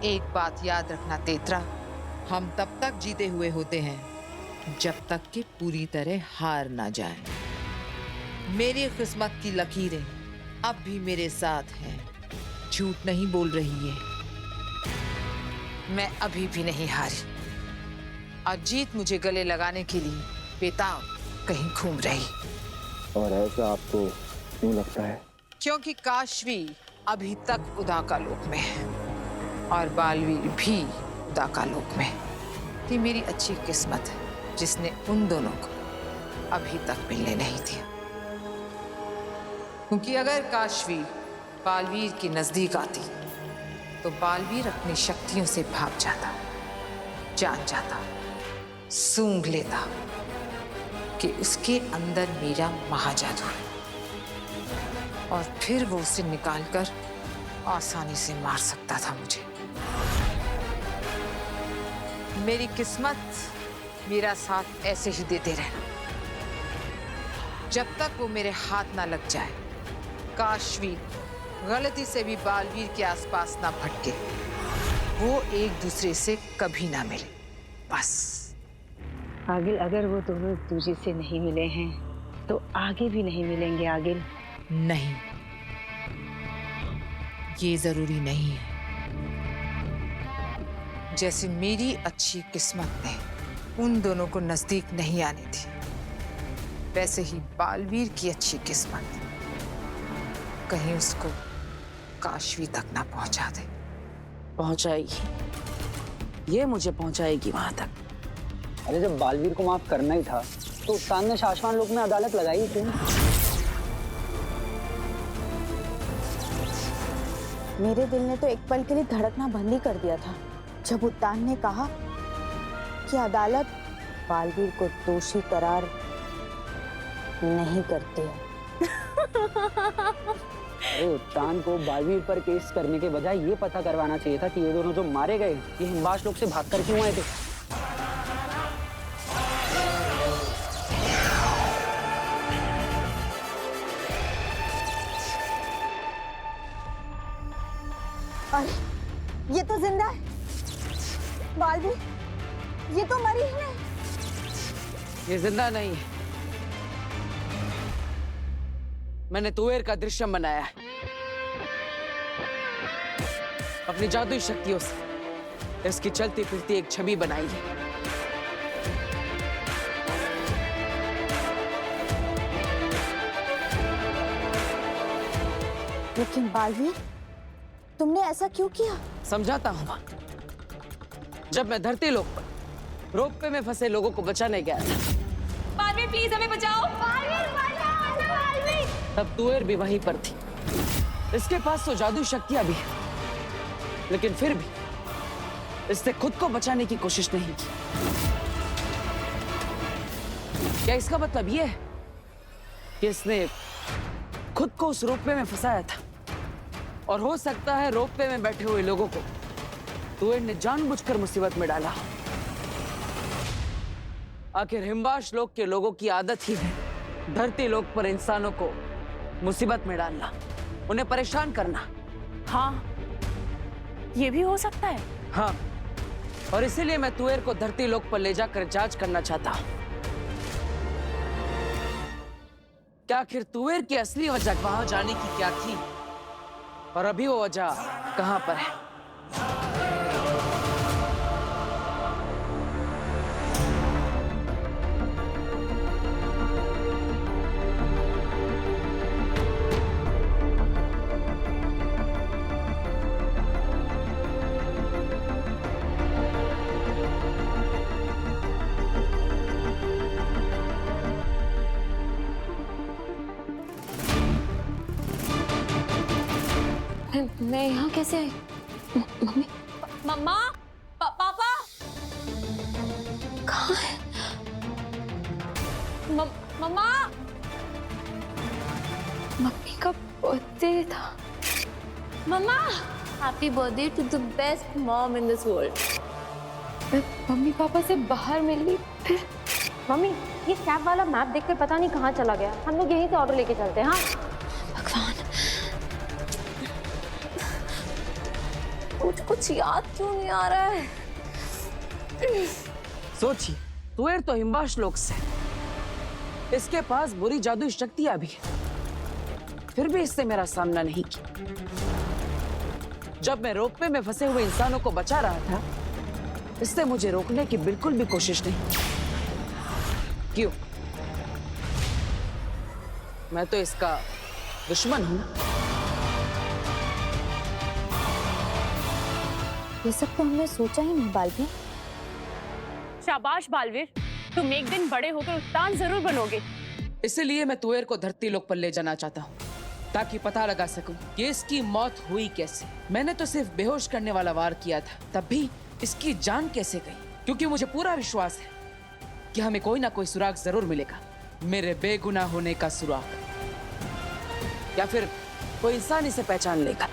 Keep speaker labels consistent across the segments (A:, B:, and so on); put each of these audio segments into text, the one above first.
A: एक बात याद रखना तेतरा, हम तब तक जीते हुए होते हैं जब तक कि पूरी तरह हार ना जाए। मेरी किस्मत की लकीरें अब भी मेरे साथ हैं, झूठ नहीं बोल रही है। मैं अभी भी नहीं हारी और जीत मुझे गले लगाने के लिए बेताब कहीं घूम रही।
B: और ऐसा आपको क्यों लगता है?
A: क्योंकि काशवी अभी तक उदाकालोक में है और बालवीर भी उदाकालोक में। ये मेरी अच्छी किस्मत है जिसने उन दोनों को अभी तक मिलने नहीं दिया। क्योंकि अगर काशवी बालवीर के नजदीक आती तो बालवीर अपनी शक्तियों से भाग जाता, जान जाता, सूंघ लेता कि उसके अंदर मेरा महाजादू है और फिर वो उसे निकालकर आसानी से मार सकता था मुझे। मेरी किस्मत मेरा साथ ऐसे ही देते रहना जब तक वो मेरे हाथ ना लग जाए। काशवी गलती से भी बालवीर के आसपास ना भटके, वो एक दूसरे से कभी ना मिले, बस।
C: आगिल, अगर वो दोनों एक दूसरे से नहीं मिले हैं तो आगे भी नहीं मिलेंगे आगिल।
A: नहीं, ये जरूरी नहीं है। जैसे मेरी अच्छी किस्मत ने उन दोनों को नजदीक नहीं आने दी, वैसे ही बालवीर की अच्छी किस्मत कहीं उसको काशवी तक ना पहुंचा दे।
D: पहुंचाएगी, ये मुझे पहुंचाएगी वहां तक।
B: अरे जब बालवीर को माफ करना ही था तो उत्तान ने शाश्वान लोक में अदालत लगाई क्यों?
E: मेरे दिल ने तो एक पल के लिए धड़कना बंद ही कर दिया था जब उत्तान ने कहा कि अदालत बालवीर को दोषी करार नहीं करती है।
B: अरे उत्तान को बालवीर पर केस करने के बजाय ये पता करवाना चाहिए था कि ये दोनों जो मारे गए ये हिमवास लोक से भागकर क्यों आए थे।
E: अरे ये तो जिंदा है। बालवीर, ये तो मरी ही नहीं।
D: ये जिंदा नहीं है, मैंने तुवेर का दृश्यम बनाया है अपनी जादुई शक्तियों से। इसकी चलती फिरती एक छवि बनाई है।
E: लेकिन बालवीर, तुमने ऐसा क्यों किया?
D: समझाता हूं मां। जब मैं धरती लोक पर रोपवे में फंसे लोगों को बचाने गया था,
F: बालवीर प्लीज हमें बचाओ। बालवीर बचाओ, बालवीर।
D: तब तुवेर भी वहीं पर थी। इसके पास तो जादू शक्तियां भी है, लेकिन फिर भी इसने खुद को बचाने की कोशिश नहीं की। क्या इसका मतलब यह है कि इसने खुद को उस रोपवे में फंसाया था और हो सकता है रोपवे में बैठे हुए लोगों को तुवेर ने जानबूझकर मुसीबत में डाला। आखिर हिमवास लोक के लोगों की आदत ही है धरती लोक पर इंसानों को मुसीबत में डालना, उन्हें परेशान करना।
F: हाँ, ये भी हो सकता है।
D: हाँ, और इसीलिए मैं तुवेर को धरती लोक पर ले जाकर जांच करना चाहता हूं। क्या आखिर तुवेर की असली वजह वहां जाने की क्या थी और अभी वो वजह कहां पर है?
F: मैं यहाँ कैसे आई? मम्मी, मम्मा, पापा कहाँ है? मम्मा, मम्मी का बर्थडे था। Mamma, happy birthday to the best mom in this world. मैं मम्मी पापा से बाहर मिली, फिर
G: मम्मी, ये कैब वाला मैप देखकर पता नहीं कहाँ चला गया। हम लोग यहीं से ऑटो लेके चलते हैं। हाँ
F: भगवान, मुझे कुछ याद क्यों नहीं आ रहा है?
D: सोचिए, तुएर तो हिमवाश लोक से, इसके पास बुरी जादुई शक्तियां भी हैं। फिर भी इससे मेरा सामना नहीं किया। जब मैं रोपवे में फंसे हुए इंसानों को बचा रहा था, इससे मुझे रोकने की बिल्कुल भी कोशिश नहीं की। क्यों? मैं तो इसका दुश्मन हूं।
E: ये सब तो हमने सोचा ही नहीं बालवीर।
H: शाबाश बालवीर, तुम एक दिन बड़े होकर उस्ताद जरूर बनोगे।
D: इसलिए मैं तुएर को धरती लोक पर ले जाना चाहता हूँ, ताकि पता लगा सकूं कि इसकी मौत हुई कैसे। मैंने तो सिर्फ बेहोश करने वाला वार किया था, तब भी इसकी जान कैसे गई? क्योंकि मुझे पूरा विश्वास है कि हमें कोई ना कोई सुराग जरूर मिलेगा, मेरे बेगुनाह होने का सुराग, या फिर कोई इंसान इसे पहचान लेगा।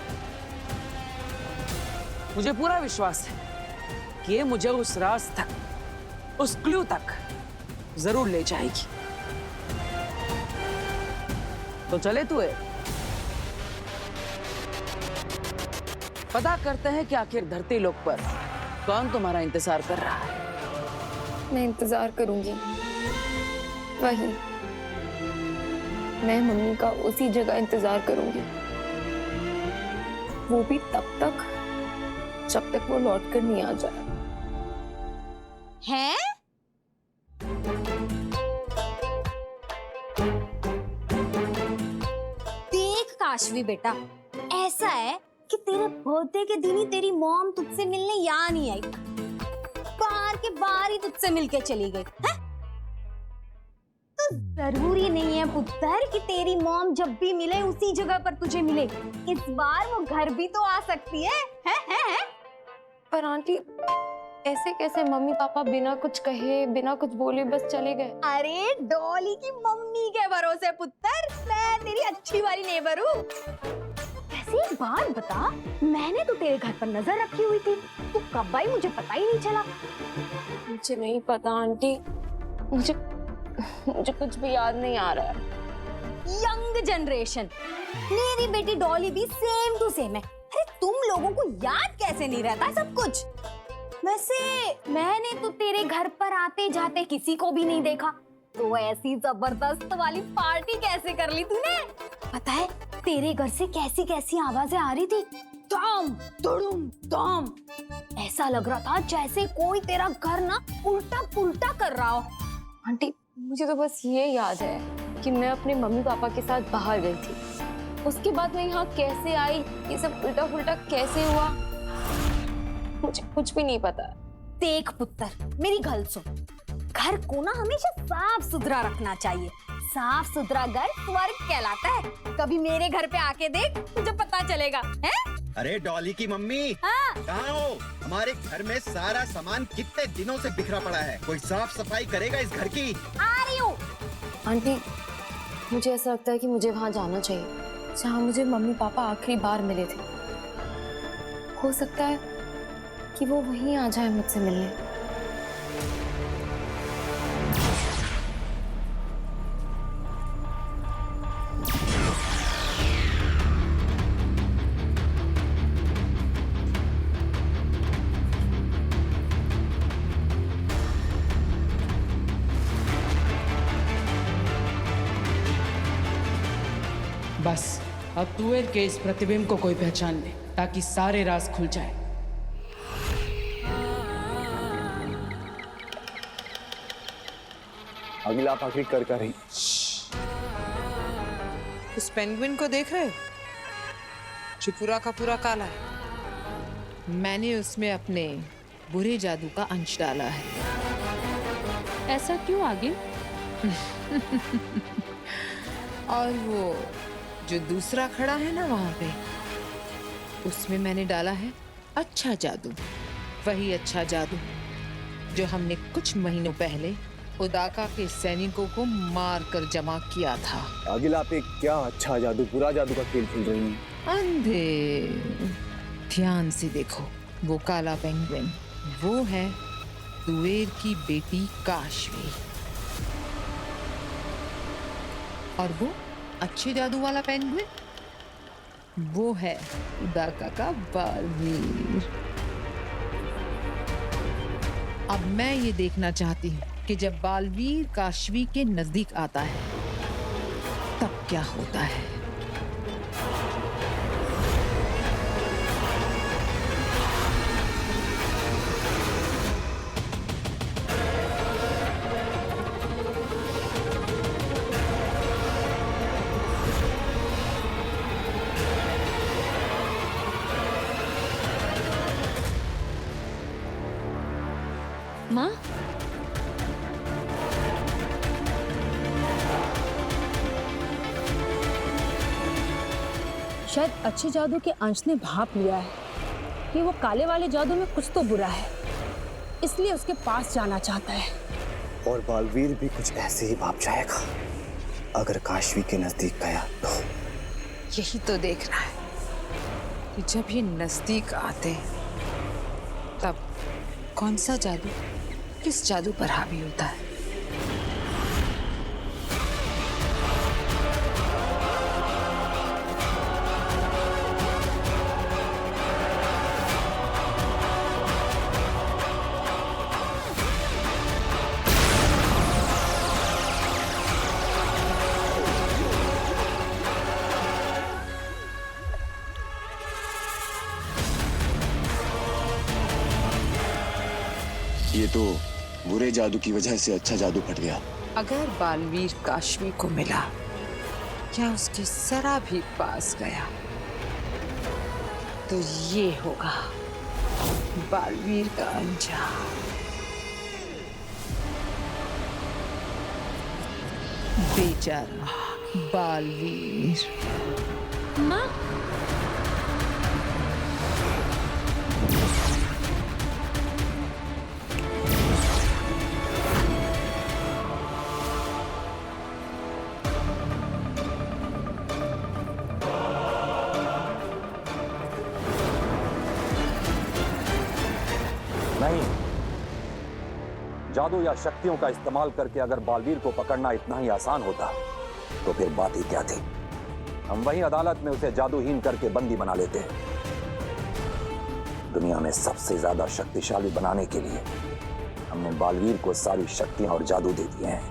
D: मुझे पूरा विश्वास है कि ये मुझे उस राज तक, उस क्लू तक जरूर ले जाएगी। तो चले तुए, पता करते हैं कि आखिर धरती लोक पर कौन तुम्हारा इंतजार कर रहा है।
F: मैं इंतजार करूंगी, वही मैं मम्मी का उसी जगह इंतजार करूंगी, वो भी तब तक जब तक वो लौट कर नहीं आ जाए।
E: हैं? देख काशवी बेटा, ऐसा है कि तेरे बर्थडे के दिन ही तेरी मॉम तुझसे मिलने यहाँ नहीं आई, बाहर के बाहर ही तुझसे मिलके चली गई है? तो जरूरी नहीं है पुत्र कि तेरी मॉम जब भी मिले उसी जगह पर तुझे मिले। इस बार वो घर भी तो आ सकती है?
F: पर आंटी, ऐसे कैसे मम्मी पापा बिना कुछ कहे, बिना कुछ बोले बस चले गए?
E: अरे डॉली की मम्मी के भरोसे पुत्र, मैं तेरी अच्छी वाली नेबर हूँ। वैसे एक बात बता, मैंने तो तेरे घर पर नजर रखी हुई थी, तू कब आई मुझे पता ही नहीं चला।
F: मुझे नहीं पता आंटी, मुझे कुछ भी याद नहीं आ रहा है।
E: यंग जनरेशन, मेरी बेटी डॉली भी सेम टू सेम है। अरे तुम लोगों को याद कैसे नहीं रहता सब कुछ? वैसे मैंने तो तेरे घर पर आते जाते किसी को भी नहीं देखा, तो ऐसी जबरदस्त वाली पार्टी कैसे कर ली तूने? पता है तेरे घर से कैसी कैसी आवाजें आ रही थी, धम धुड़ुम धम। ऐसा लग रहा था जैसे कोई तेरा घर ना उल्टा पुल्टा कर रहा हो।
F: आंटी, मुझे तो बस ये याद है कि मैं अपने मम्मी पापा के साथ बाहर गई थी, उसके बाद मैं यहाँ कैसे आई, ये सब उल्टा पुल्टा कैसे हुआ, मुझे कुछ भी नहीं पता।
E: देख पुत्र, मेरी गल सुन, घर को ना हमेशा साफ सुथरा रखना चाहिए। साफ सुथरा घर स्वर्ग कहलाता है। कभी मेरे घर पे आके देख, तुझे पता चलेगा। हैं?
I: अरे डॉली की मम्मी,
E: हाँ?
I: कहाँ हो? हमारे घर में सारा सामान कितने दिनों से बिखरा पड़ा है, कोई साफ सफाई करेगा इस घर की?
E: आ रही हूँ।
F: आंटी, मुझे ऐसा लगता है कि मुझे वहां जाना चाहिए जहाँ मुझे मम्मी पापा आखिरी बार मिले थे। हो सकता है कि वो वहीं आ जाए मुझसे मिलने।
D: बस अब तुएर के इस प्रतिबिंब को कोई पहचान ले, ताकि सारे राज खुल जाए।
J: अगला आप आखिरी कर रही।
A: उस पेंगुइन को देख रहे हो जो पूरा का पूरा काला है? मैंने उसमें अपने बुरे जादू का अंश डाला है।
H: ऐसा क्यों आगे?
A: और वो जो दूसरा खड़ा है ना वहां पे, उसमें मैंने डाला है अच्छा जादू। वही अच्छा जादू जो हमने कुछ महीनों पहले उदाका के सैनिकों को मार कर जमा किया था।
J: आगिल, आप एक क्या अच्छा जादू, पूरा जादू का खेल खेल रही हैं।
A: अंधे, ध्यान से देखो, वो काला पेंगुइन वो है तुएर की बेटी काशवी, और वो अच्छे जादू वाला पेंगुइन वो है खुदा का बालवीर। अब मैं ये देखना चाहती हूँ कि जब बालवीर काशवी के नजदीक आता है तब क्या होता है।
F: माँ,
C: शायद अच्छे जादू के अंश ने भाप लिया है कि वो काले वाले जादू में कुछ तो बुरा है, इसलिए उसके पास जाना चाहता है।
J: और बालवीर भी कुछ ऐसे ही भाप जाएगा अगर काशवी के नजदीक गया तो।
A: यही तो देखना है कि जब ये नजदीक आते तब कौन सा जादू किस जादू पर हावी होता है।
J: ये तो बुरे जादू की वजह से अच्छा जादू फट गया।
A: अगर बालवीर काशवी को मिला या उसकी सरा भी पास गया तो ये होगा बालवीर का अंजाम। बेचारा बालवीर।
F: माँ,
K: नहीं, जादू या शक्तियों का इस्तेमाल करके अगर बालवीर को पकड़ना इतना ही आसान होता तो फिर बात ही क्या थी। हम वहीं अदालत में उसे जादूहीन करके बंदी बना लेते। दुनिया में सबसे ज्यादा शक्तिशाली बनाने के लिए हमने बालवीर को सारी शक्तियां और जादू दे दिए हैं।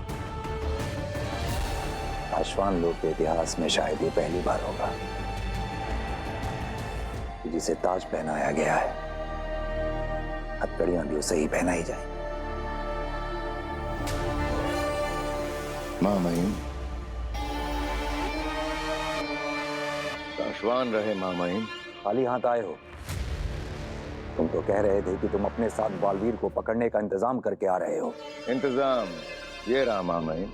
K: आश्वान लोक के इतिहास में शायद ये पहली बार होगा कि जिसे ताज पहनाया गया है हथकड़ियां भी उसे ही पहनाई जाए।
L: मां महिम, आश्वान रहे मां महिम।
K: खाली हाथ आए हो? तुम तो कह रहे थे कि तुम अपने साथ बालवीर को पकड़ने का इंतजाम करके आ रहे हो।
L: इंतजाम ये रहा मां महिम।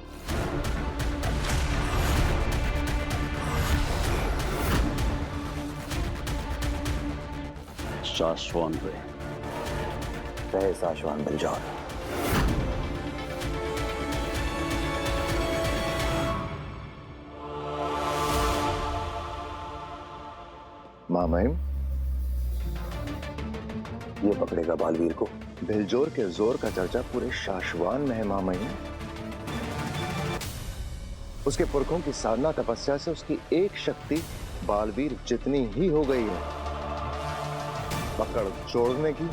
K: साशवान रहे साशवान बिलजौर।
L: मां महिम,
K: ये पकड़ेगा बालवीर को।
L: बिलजोर के जोर का चर्चा पूरे शाशवान में है मां महिम। उसके पुरखों की साधना तपस्या से उसकी एक शक्ति बालवीर जितनी ही हो गई है, पकड़ जोड़ने की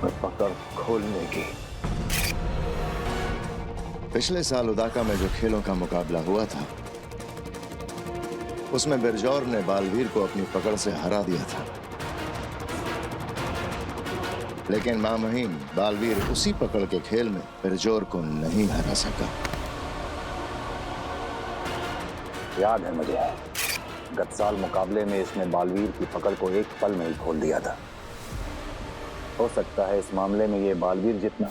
L: और पकड़ खोलने की। पिछले साल उदाका में जो खेलों का मुकाबला हुआ था उसमें बिरजौर ने बालवीर को अपनी पकड़ से हरा दिया था, लेकिन मां महिम बालवीर उसी पकड़ के खेल में बिरजौर को नहीं हरा सका।
K: याद है मुझे, गत साल मुकाबले में इसने बालवीर की पकड़ को एक पल में ही खोल दिया था। हो सकता है इस मामले में ये बालवीर जितना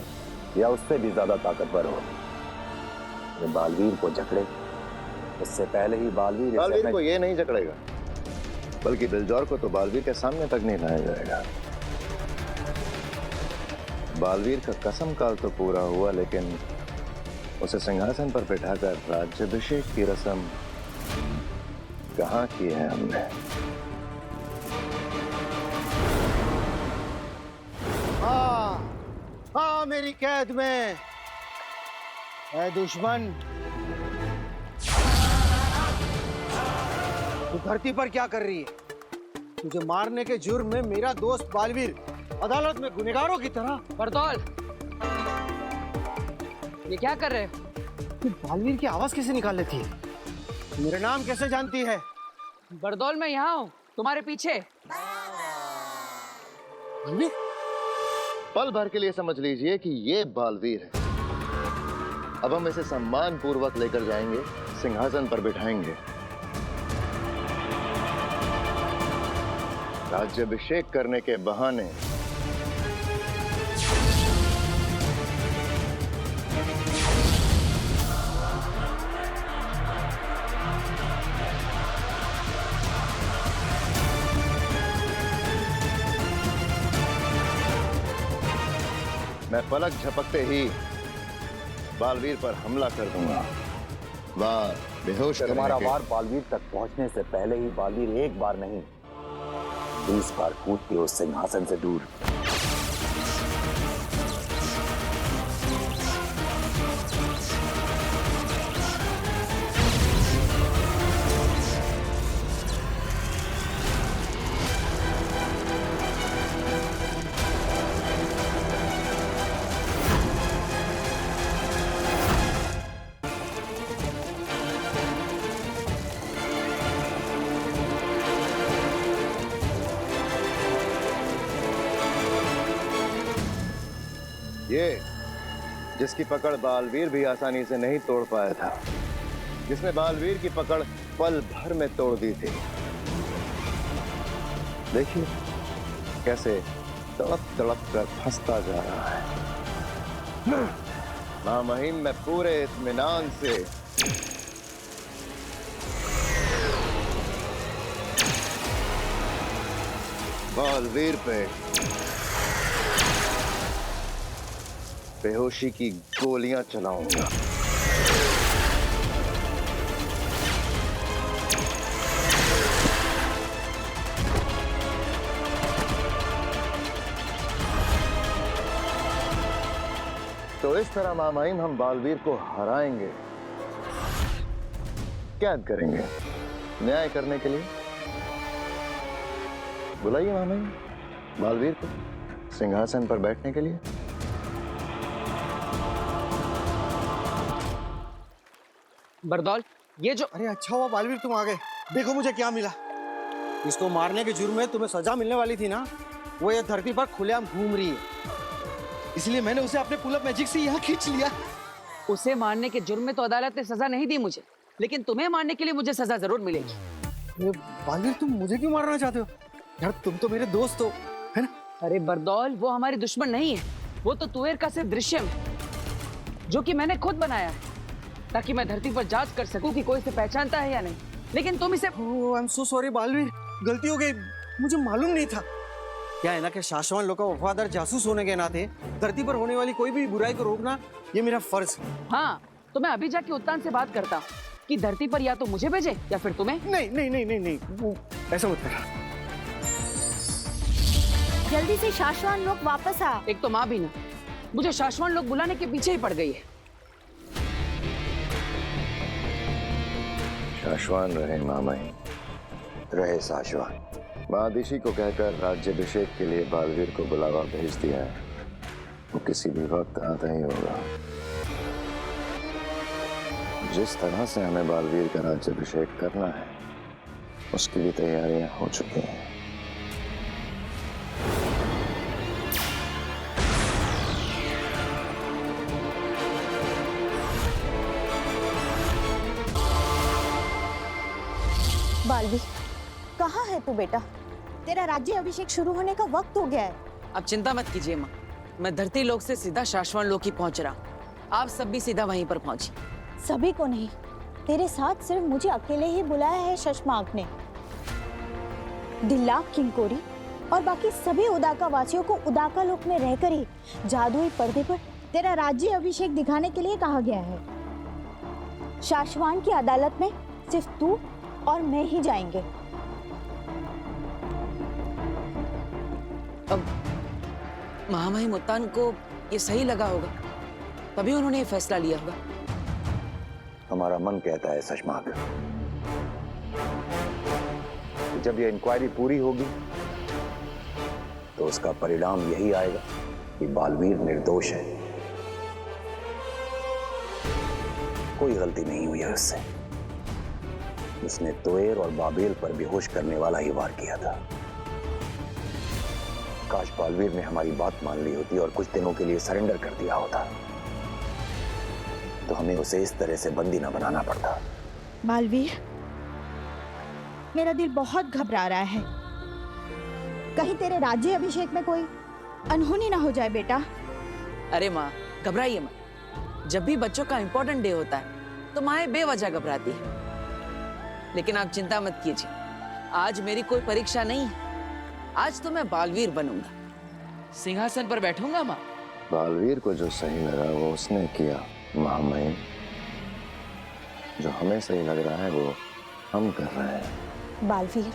K: या उससे भी ज्यादा ताकतवर हो। ये बालवीर को जकड़े इससे पहले ही बालवीर
L: को ये नहीं जकड़ेगा, बल्कि बिलजौर को तो बालवीर के सामने तक नहीं लाया जाएगा। बालवीर का कसम काल तो पूरा हुआ, लेकिन उसे सिंहासन पर बिठाकर राज्याभिषेक की रस्म कहाँ की है हमने।
I: हाँ मेरी कैद में है दुश्मन।
J: तू धरती पर क्या कर रही है? तुझे मारने के जुर्म में मेरा दोस्त बालवीर अदालत में गुनहगारों की तरह।
D: बरदौल, ये क्या कर रहे हो?
J: तू बालवीर की आवाज कैसे निकाल लेती है? मेरा नाम कैसे जानती है?
D: बरदौल, मैं यहाँ हूँ तुम्हारे पीछे।
J: बालवीर?
L: पल भर के लिए समझ लीजिए कि ये बालवीर है। अब हम इसे सम्मान पूर्वक लेकर जाएंगे, सिंहासन पर बिठाएंगे, राज्याभिषेक करने के बहाने मैं पलक झपकते ही बालवीर पर हमला कर दूंगा। वार बेहोश करने
K: तुम्हारा
L: के
K: वार बालवीर तक पहुंचने से पहले ही बालवीर एक बार नहीं 20 बार कूद के उस सिंहासन से दूर।
L: ये जिसकी पकड़ बालवीर भी आसानी से नहीं तोड़ पाया था, जिसने बालवीर की पकड़ पल भर में तोड़ दी थी, देखिए कैसे तड़प तड़प कर फंसता जा रहा है। महामहिम में पूरे इत्मीनान से बालवीर पे बेहोशी की गोलियां चलाऊंगा। तो इस तरह महामहिम हम बालवीर को हराएंगे, कैद करेंगे न्याय करने के लिए। बुलाइए महामहिम बालवीर को सिंहासन पर बैठने के लिए।
D: बरदौल, ये जो
J: अरे अच्छा हुआ बालवीर तुम आ गए। देखो मुझे क्या मिला। इसको मारने के जुर्म में तुम्हें सजा मिलने वाली थी ना, वो ये धरती पर खुलेआम घूम रही है, इसलिए मैंने उसे अपने पुल अप मैजिक से यहाँ खींच लिया।
D: उसे मारने के जुर्म में तो अदालत ने सजा नहीं दी मुझे, लेकिन तुम्हें मारने के लिए मुझे सजा जरूर मिलेगी।
J: बालवीर तुम मुझे क्यों मारना चाहते हो यार? तुम तो मेरे दोस्त हो, है ना?
D: अरे बरदौल, वो हमारी दुश्मन नहीं है, वो तो तुवेर का सिर्फ दृश्य है जो कि मैंने खुद बनाया है, ताकि मैं धरती पर जांच कर सकूं कि कोई इसे पहचानता है या नहीं। लेकिन तुम इसे
J: I am so sorry Baalveer, गलती हो गई, मुझे मालूम नहीं था। क्या है ना कि शाश्वान लोग का वफादार जासूस होने के नाते धरती पर होने वाली कोई भी बुराई को रोकना ये मेरा फर्ज है।
D: हाँ, तो मैं अभी जाके उत्तान से बात करता हूँ कि धरती पर या तो मुझे भेजे या फिर तुम्हें।
J: नहीं नहीं नहीं नहीं नहीं, वो ऐसा मत करना।
E: जल्दी से शाश्वान लोग वापस आ।
D: एक तो माँ भी ना, मुझे शाश्वान लोग बुलाने के पीछे ही पड़ गई है।
L: शाश्वान रहे महामहिम, रहे शाश्वान। महादिशी को कहकर राज्याभिषेक के लिए बालवीर को बुलावा भेज दिया है, वो किसी भी वक्त आता ही होगा। जिस तरह से हमें बालवीर का राज्याभिषेक करना है उसके लिए तैयारियां हो चुकी हैं।
E: बालवीर, कहाँ है तू बेटा? तेरा राज्य अभिषेक शुरू होने का वक्त हो गया है।
D: अब चिंता मत कीजिए माँ, मैं धरती लोक से सीधा शाश्वान लोक ही पहुंच रहा हूँ। आप सब भी सीधा वहीं पर पहुंची।
E: सभी को नहीं, तेरे साथ सिर्फ मुझे अकेले ही बुलाया है शशमाक ने। दिल्लाक, किंकोरी और बाकी सभी उदाका वासियों को उदाका लोक में रहकर ही जादुई पर्दे पर तेरा राज्य अभिषेक दिखाने के लिए कहा गया है। शाश्वान की अदालत में सिर्फ तू और मैं ही जाएंगे।
D: अब महामहिम उत्तान को ये सही लगा होगा, तभी उन्होंने ये फैसला लिया होगा।
K: हमारा मन कहता है शशमाक, जब यह इंक्वायरी पूरी होगी तो उसका परिणाम यही आएगा कि बालवीर निर्दोष है, कोई गलती नहीं हुई है उससे। उसने तोएर और बाबेल पर बेहोश करने वाला ही वार किया था। काश बालवीर ने हमारी बात मान ली होती और कुछ दिनों के लिए सरेंडर कर दिया होता, तो हमें उसे इस तरह से बंदी न बनाना पड़ता।
E: बालवीर, मेरा दिल बहुत घबरा रहा है। कहीं तेरे राज्य अभिषेक में कोई अनहोनी ना हो जाए बेटा।
D: अरे माँ, घबराइए मत। जब भी बच्चों का इंपॉर्टेंट डे होता है तो माएं बेवजह घबराती है। लेकिन आप चिंता मत कीजिए, आज मेरी कोई परीक्षा नहीं है। आज तो मैं बालवीर बनूंगा, सिंहासन पर बैठूंगा माँ।
L: बालवीर को जो सही लगा वो उसने किया महामहिम। जो हमें सही लग रहा है वो हम कर रहे हैं।
E: बालवीर,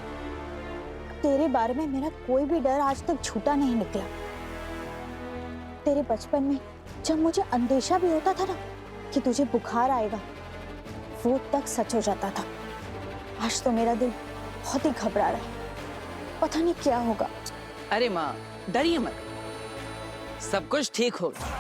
E: तेरे बारे में मेरा कोई भी डर आज तक झूठा नहीं निकला। तेरे बचपन में जब मुझे अंदेशा भी होता था ना कि तुझे बुखार आएगा, वो तक सच हो जाता था। आज तो मेरा दिल बहुत ही घबरा रहा है, पता नहीं क्या होगा।
D: अरे माँ, डरिए मत, सब कुछ ठीक होगा।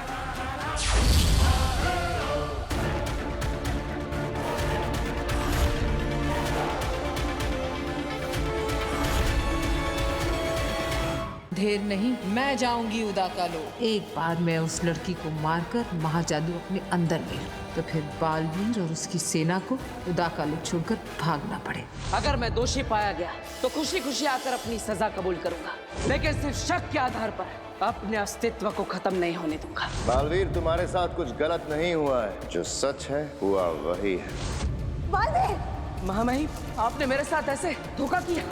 A: ढेर नहीं, मैं जाऊंगी उदाकालो। एक बार मैं उस लड़की को मारकर महाजादू अपने अंदर ले लूं, तो फिर बालवीर और उसकी सेना को उदाकालो छोड़कर भागना पड़े।
D: अगर मैं दोषी पाया गया तो खुशी खुशी आकर अपनी सजा कबूल करूंगा, लेकिन सिर्फ शक के आधार पर अपने अस्तित्व को खत्म नहीं होने दूंगा।
L: बालवीर, तुम्हारे साथ कुछ गलत नहीं हुआ है, जो सच है हुआ वही है।
E: बालवीर!
D: महामहिम, आपने मेरे साथ ऐसे धोखा किया।